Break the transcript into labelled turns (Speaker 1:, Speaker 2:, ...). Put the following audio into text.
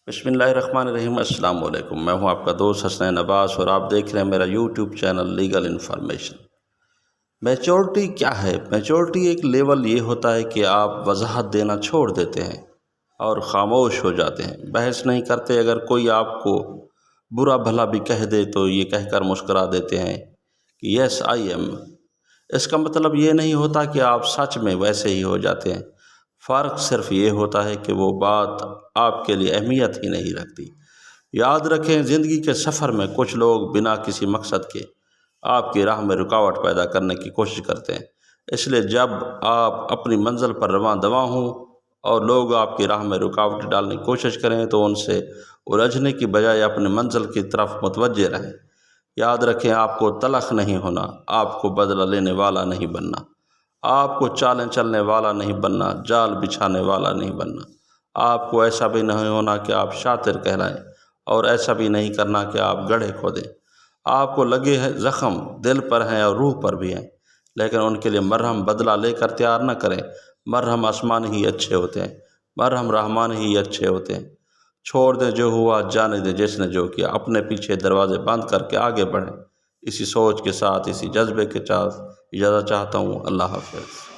Speaker 1: بسم اللہ الرحمن الرحیم۔ السلام علیکم، میں ہوں آپ کا دوست حسنین عباس اور آپ دیکھ رہے ہیں میرا YouTube channel legal information. Maturity کیا ہے؟ میچورٹی ایک لیول یہ ہوتا ہے کہ آپ وضاحت دینا چھوڑ دیتے ہیں اور خاموش ہو جاتے ہیں، بحث نہیں کرتے۔ اگر کوئی آپ کو برا بھلا بھی کہہ دے تو یہ کہہ کر مسکرا دیتے ہیں کہ یس آئی ایم۔ اس کا مطلب یہ نہیں ہوتا کہ آپ سچ میں ویسے ہی ہو جاتے ہیں، فرق صرف یہ ہوتا ہے کہ وہ بات آپ کے لیے اہمیت ہی نہیں رکھتی۔ یاد رکھیں، زندگی کے سفر میں کچھ لوگ بنا کسی مقصد کے آپ کی راہ میں رکاوٹ پیدا کرنے کی کوشش کرتے ہیں۔ اس لیے جب آپ اپنی منزل پر رواں دواں ہوں اور لوگ آپ کی راہ میں رکاوٹ ڈالنے کی کوشش کریں تو ان سے الجھنے کی بجائے اپنی منزل کی طرف متوجہ رہیں۔ یاد رکھیں، آپ کو تلخ نہیں ہونا، آپ کو بدلہ لینے والا نہیں بننا، آپ کو چالیں چلنے والا نہیں بننا، جال بچھانے والا نہیں بننا۔ آپ کو ایسا بھی نہیں ہونا کہ آپ شاطر کہلائیں اور ایسا بھی نہیں کرنا کہ آپ گڑھے کھودیں۔ آپ کو لگے ہیں زخم دل پر ہیں اور روح پر بھی ہیں، لیکن ان کے لیے مرہم بدلہ لے کر تیار نہ کریں۔ مرہم آسمان ہی اچھے ہوتے ہیں، مرہم رحمان ہی اچھے ہوتے ہیں۔ چھوڑ دیں جو ہوا، جانے دیں جس نے جو کیا، اپنے پیچھے دروازے بند کر کے آگے بڑھیں۔ اسی سوچ کے ساتھ، اسی جذبے کے ساتھ اجازت چاہتا ہوں۔ اللہ حافظ۔